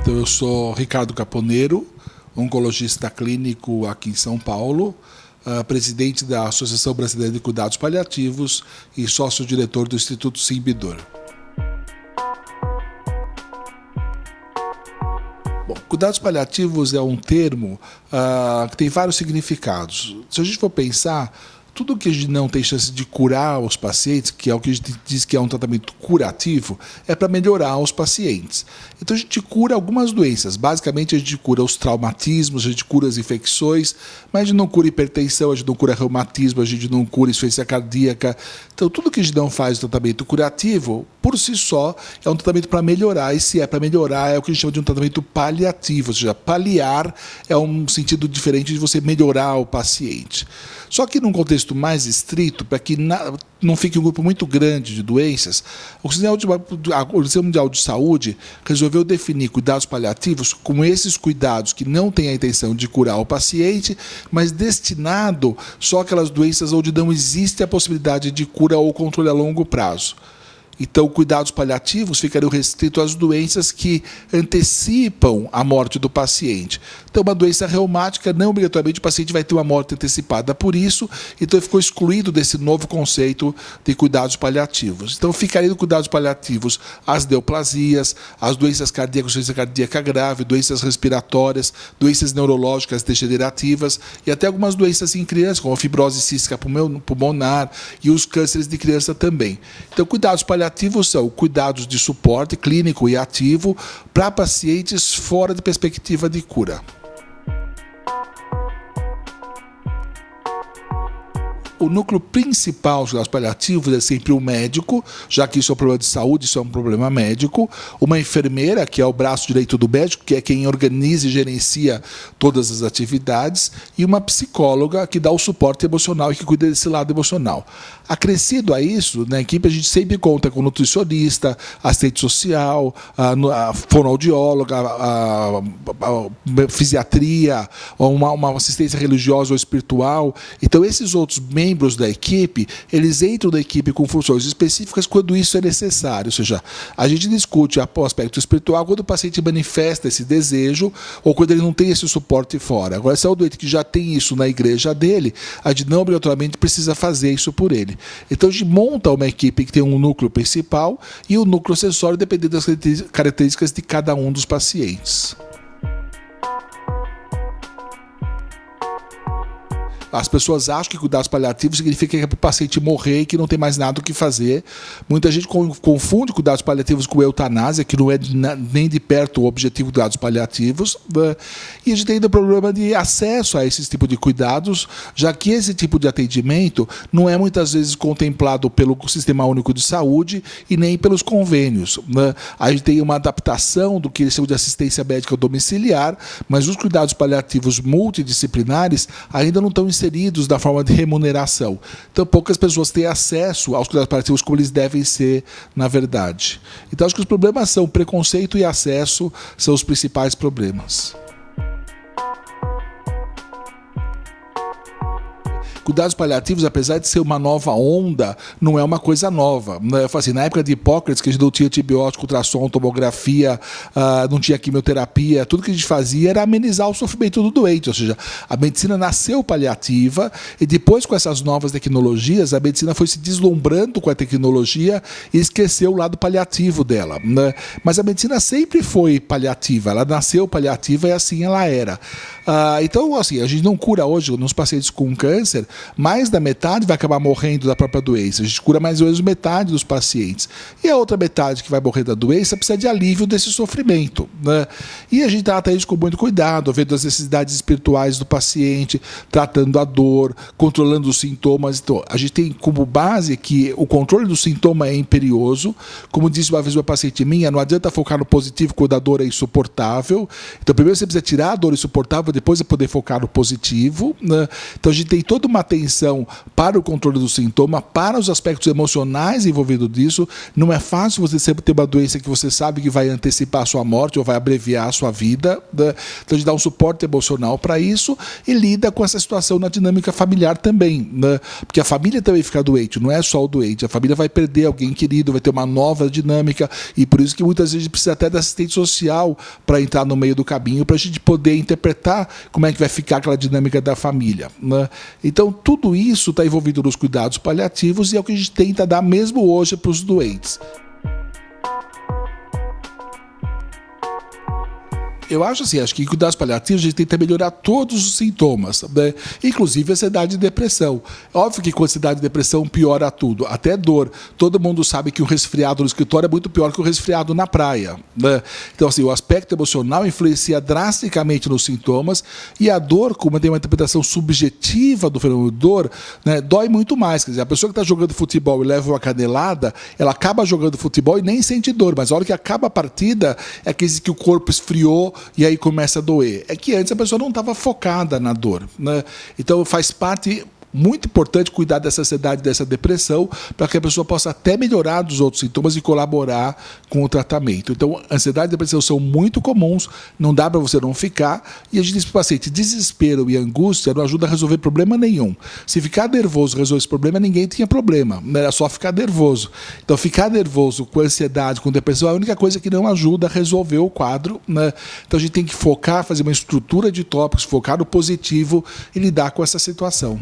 Então, eu sou Ricardo Caponeiro, oncologista clínico aqui em São Paulo, presidente da Associação Brasileira de Cuidados Paliativos e sócio-diretor do Instituto Simbidor. Bom, cuidados paliativos é um termo que tem vários significados. Se a gente for pensar, tudo que a gente não tem chance de curar os pacientes, que é o que a gente diz que é um tratamento curativo, é para melhorar os pacientes. Então a gente cura algumas doenças. Basicamente a gente cura os traumatismos, a gente cura as infecções, mas a gente não cura hipertensão, a gente não cura reumatismo, a gente não cura insuficiência cardíaca. Então tudo que a gente não faz no tratamento curativo, por si só, é um tratamento para melhorar. E se é para melhorar, é o que a gente chama de um tratamento paliativo, ou seja, paliar é um sentido diferente de você melhorar o paciente. Só que num contexto mais estrito, para que não fique um grupo muito grande de doenças, a Organização Mundial de Saúde resolveu definir cuidados paliativos como esses cuidados que não têm a intenção de curar o paciente, mas destinado só àquelas doenças onde não existe a possibilidade de cura ou controle a longo prazo. Então, cuidados paliativos ficariam restritos às doenças que antecipam a morte do paciente. Então, uma doença reumática, não obrigatoriamente o paciente vai ter uma morte antecipada por isso, então ficou excluído desse novo conceito de cuidados paliativos. Então, ficariam no cuidados paliativos as neoplasias, as doenças cardíacas, doença cardíaca grave, doenças respiratórias, doenças neurológicas degenerativas e até algumas doenças em crianças, como a fibrose cística pulmonar e os cânceres de criança também. Então, cuidados paliativos são cuidados de suporte clínico e ativo para pacientes fora de perspectiva de cura. O núcleo principal dos cuidados paliativos é sempre o médico, já que isso é um problema de saúde, isso é um problema médico. Uma enfermeira, que é o braço direito do médico, que é quem organiza e gerencia todas as atividades. E uma psicóloga, que dá o suporte emocional e que cuida desse lado emocional. Acrescido a isso, na equipe a gente sempre conta com nutricionista, assistente social, a fonoaudióloga, a fisiatria, uma assistência religiosa ou espiritual. Então, esses outros membros da equipe, eles entram na equipe com funções específicas quando isso é necessário, ou seja, a gente discute o aspecto espiritual quando o paciente manifesta esse desejo ou quando ele não tem esse suporte fora. Agora, se é o doente que já tem isso na igreja dele, a gente não obrigatoriamente precisa fazer isso por ele. Então, a gente monta uma equipe que tem um núcleo principal e um núcleo acessório dependendo das características de cada um dos pacientes. As pessoas acham que cuidados paliativos significa que é para o paciente morrer e que não tem mais nada o que fazer. Muita gente confunde cuidados paliativos com eutanásia, que não é nem de perto o objetivo de cuidados paliativos. E a gente tem ainda o problema de acesso a esse tipo de cuidados, já que esse tipo de atendimento não é muitas vezes contemplado pelo Sistema Único de Saúde e nem pelos convênios. A gente tem uma adaptação do que eles chamam de assistência médica domiciliar, mas os cuidados paliativos multidisciplinares ainda não estão inseridos da forma de remuneração. Então, poucas pessoas têm acesso aos cuidados paliativos como eles devem ser, na verdade. Então, acho que os problemas são preconceito e acesso, são os principais problemas. Cuidados paliativos, apesar de ser uma nova onda, não é uma coisa nova. Eu falo assim, na época de Hipócrates, que a gente não tinha antibiótico, ultrassom, tomografia, não tinha quimioterapia, tudo que a gente fazia era amenizar o sofrimento do doente. Ou seja, a medicina nasceu paliativa e depois, com essas novas tecnologias, a medicina foi se deslumbrando com a tecnologia e esqueceu o lado paliativo dela. Mas a medicina sempre foi paliativa, ela nasceu paliativa e assim ela era. Então, assim, a gente não cura hoje, nos pacientes com câncer, mais da metade vai acabar morrendo da própria doença. A gente cura mais ou menos metade dos pacientes. E a outra metade que vai morrer da doença precisa de alívio desse sofrimento. E a gente trata isso com muito cuidado, vendo as necessidades espirituais do paciente, tratando a dor, controlando os sintomas. Então, a gente tem como base que o controle do sintoma é imperioso. Como disse uma vez uma paciente minha, não adianta focar no positivo quando a dor é insuportável. Então, primeiro você precisa tirar a dor insuportável, depois é poder focar no positivo. Então, a gente tem toda uma atenção para o controle do sintoma, para os aspectos emocionais envolvidos disso. Não é fácil você sempre ter uma doença que você sabe que vai antecipar a sua morte ou vai abreviar a sua vida, né? Então a gente dá um suporte emocional para isso e lida com essa situação na dinâmica familiar também, né? Porque a família também fica doente, não é só o doente, a família vai perder alguém querido, vai ter uma nova dinâmica, e por isso que muitas vezes a gente precisa até da assistente social para entrar no meio do caminho, para a gente poder interpretar como é que vai ficar aquela dinâmica da família, né? Então tudo isso está envolvido nos cuidados paliativos e é o que a gente tenta dar mesmo hoje para os doentes. Eu acho assim, acho que em cuidados paliativos a gente tenta melhorar todos os sintomas, né? Inclusive a ansiedade e depressão. Óbvio que com ansiedade e depressão piora tudo, até dor. Todo mundo sabe que o resfriado no escritório é muito pior que o resfriado na praia, né? Então, assim, o aspecto emocional influencia drasticamente nos sintomas, e a dor, como tem uma interpretação subjetiva do fenômeno de dor, né, dói muito mais. Quer dizer, a pessoa que está jogando futebol e leva uma canelada, ela acaba jogando futebol e nem sente dor, mas a hora que acaba a partida é que o corpo esfriou e aí começa a doer. É que antes a pessoa não estava focada na dor, né? Então faz parte muito importante cuidar dessa ansiedade, dessa depressão, para que a pessoa possa até melhorar dos outros sintomas e colaborar com o tratamento. Então, ansiedade e depressão são muito comuns, não dá para você não ficar, e a gente diz para o paciente, desespero e angústia não ajuda a resolver problema nenhum. Se ficar nervoso resolver esse problema, ninguém tinha problema, era só ficar nervoso. Então, ficar nervoso com ansiedade, com depressão, é a única coisa que não ajuda a resolver o quadro, né? Então, a gente tem que focar, fazer uma estrutura de tópicos, focar no positivo e lidar com essa situação.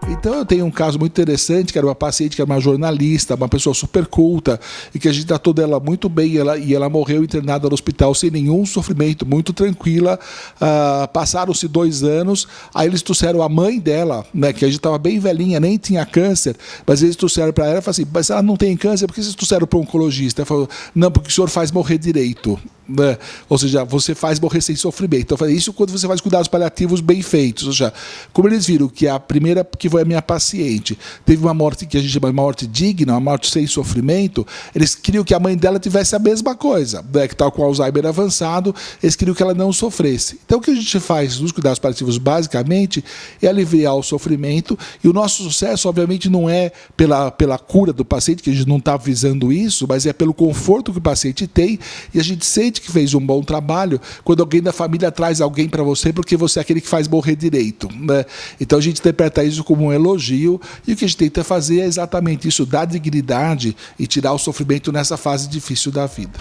Então eu tenho um caso muito interessante, que era uma paciente que era uma jornalista, uma pessoa super culta, e que a gente tratou dela muito bem, e ela morreu internada no hospital sem nenhum sofrimento, muito tranquila. Passaram-se 2 anos, aí eles trouxeram a mãe dela, né, que a gente estava bem velhinha, nem tinha câncer, mas eles trouxeram para ela e falaram assim, mas ela não tem câncer, por que vocês trouxeram para um oncologista? Ela falou, não, porque o senhor faz morrer direito. Né? Ou seja, você faz morrer sem sofrimento. Então, eu falei, isso quando você faz cuidados paliativos bem feitos. Ou seja, como eles viram que a primeira, que foi a minha paciente, teve uma morte que a gente chama de morte digna, uma morte sem sofrimento, eles queriam que a mãe dela tivesse a mesma coisa, né? Que estava com Alzheimer avançado, eles queriam que ela não sofresse. Então, o que a gente faz nos cuidados paliativos, basicamente, é aliviar o sofrimento, e o nosso sucesso, obviamente, não é pela cura do paciente, que a gente não está visando isso, mas é pelo conforto que o paciente tem, e a gente sente que fez um bom trabalho quando alguém da família traz alguém para você porque você é aquele que faz morrer direito, né? Então a gente interpreta isso como um elogio, e o que a gente tenta fazer é exatamente isso, dar dignidade e tirar o sofrimento nessa fase difícil da vida.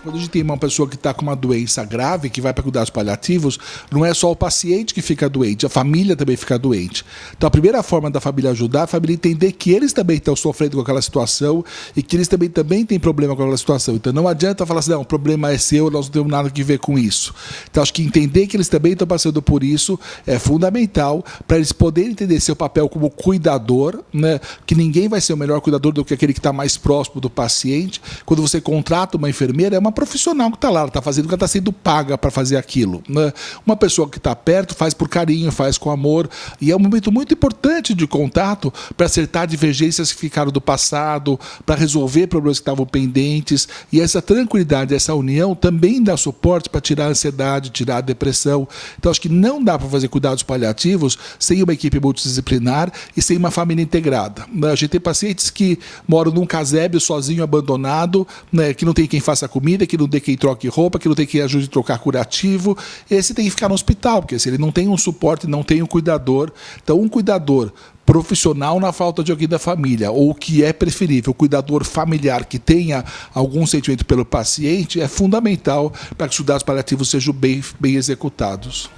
Quando a gente tem uma pessoa que está com uma doença grave, que vai para cuidados paliativos, não é só o paciente que fica doente, a família também fica doente. Então a primeira forma da família ajudar, a família entender que eles também estão sofrendo com aquela situação e que eles também têm problema com aquela situação. Então não adianta falar assim, não, o problema é seu, nós não temos nada a ver com isso. Então acho que entender que eles também estão passando por isso é fundamental para eles poderem entender seu papel como cuidador, né? Que ninguém vai ser o melhor cuidador do que aquele que está mais próximo do paciente. Quando você contrata uma enfermeira, é uma profissional que está lá, ela está fazendo o que ela está sendo paga para fazer aquilo, né? Uma pessoa que está perto faz por carinho, faz com amor, e é um momento muito importante de contato para acertar divergências que ficaram do passado, para resolver problemas que estavam pendentes, e essa tranquilidade, essa união também dá suporte para tirar a ansiedade, tirar a depressão. Então acho que não dá para fazer cuidados paliativos sem uma equipe multidisciplinar e sem uma família integrada. A gente tem pacientes que moram num casebre sozinho, abandonado, né, que não tem quem faça comida, que não tem quem troque roupa, que não tem quem ajude a trocar curativo. Esse tem que ficar no hospital, porque se ele não tem um suporte, não tem um cuidador. Então, um cuidador profissional na falta de alguém da família, ou o que é preferível, o cuidador familiar que tenha algum sentimento pelo paciente, é fundamental para que os cuidados paliativos sejam bem executados.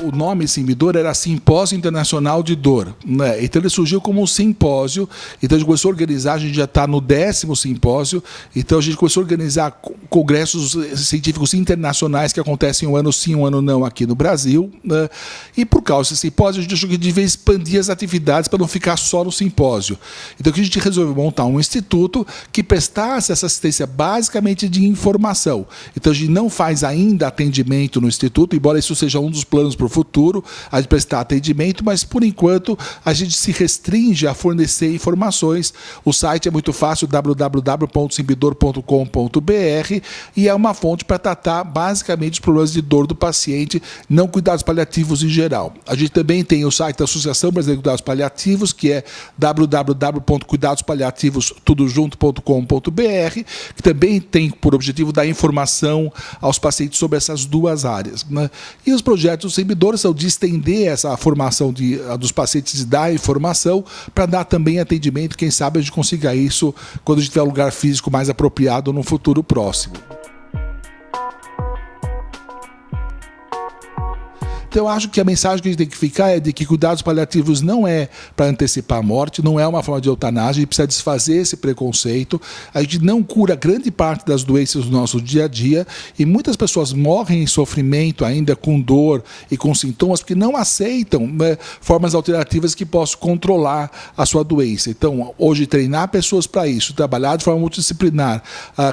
O nome Simbidor era Simpósio Internacional de Dor, né? Então ele surgiu como um simpósio, então a gente começou a organizar, a gente já está no 10º simpósio, então a gente começou a organizar congressos científicos internacionais que acontecem um ano sim, um ano não aqui no Brasil, né? E por causa desse simpósio a gente achou que devia expandir as atividades para não ficar só no simpósio. Então a gente resolveu montar um instituto que prestasse essa assistência basicamente de informação. Então a gente não faz ainda atendimento no instituto, embora isso seja um dos planos para o futuro a gente prestar atendimento, mas por enquanto a gente se restringe a fornecer informações. O site é muito fácil, www.simbidor.com.br, e é uma fonte para tratar basicamente os problemas de dor do paciente, não cuidados paliativos em geral. A gente também tem o site da Associação Brasileira de Cuidados Paliativos, que é www.cuidadospaliativostudojunto.com.br, que também tem por objetivo dar informação aos pacientes sobre essas duas áreas, né? E os projetos do Simbidor são de estender essa formação dos pacientes e dar informação para dar também atendimento. Quem sabe a gente consiga isso quando a gente tiver um lugar físico mais apropriado no futuro próximo. Então, eu acho que a mensagem que a gente tem que ficar é de que cuidados paliativos não é para antecipar a morte, não é uma forma de eutanásia, a gente precisa desfazer esse preconceito. A gente não cura grande parte das doenças do nosso dia a dia e muitas pessoas morrem em sofrimento ainda, com dor e com sintomas, porque não aceitam, né, formas alternativas que possam controlar a sua doença. Então, hoje, treinar pessoas para isso, trabalhar de forma multidisciplinar,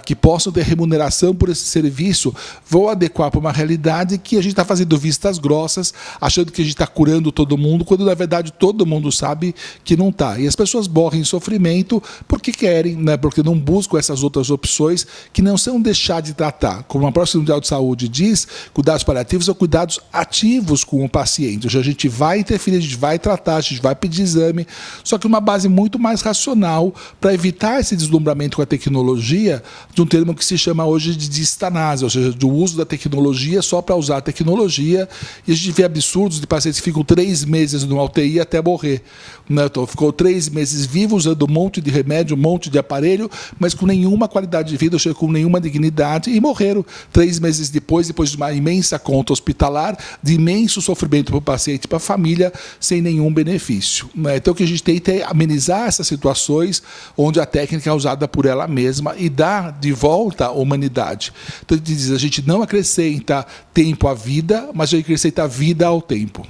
que possam ter remuneração por esse serviço, vão adequar para uma realidade que a gente está fazendo vistas grossas, achando que a gente está curando todo mundo, quando na verdade todo mundo sabe que não está. E as pessoas morrem em sofrimento porque querem, né, porque não buscam essas outras opções que não são deixar de tratar. Como a própria Mundial de Saúde diz, cuidados paliativos são cuidados ativos com o paciente. Ou seja, a gente vai interferir, a gente vai tratar, a gente vai pedir exame, só que uma base muito mais racional para evitar esse deslumbramento com a tecnologia, de um termo que se chama hoje de distanásia, ou seja, do uso da tecnologia só para usar a tecnologia. E a gente vê absurdos de pacientes que ficam 3 meses no UTI até morrer, né? Então, ficou 3 meses vivo usando um monte de remédio, um monte de aparelho, mas com nenhuma qualidade de vida, ou seja, com nenhuma dignidade, e morreram 3 meses depois de uma imensa conta hospitalar, de imenso sofrimento para o paciente e para a família, sem nenhum benefício, né? Então, o que a gente tem é amenizar essas situações onde a técnica é usada por ela mesma e dar de volta a humanidade. Então, a gente diz, a gente não acrescenta tempo à vida, mas a gente acrescenta vida ao tempo.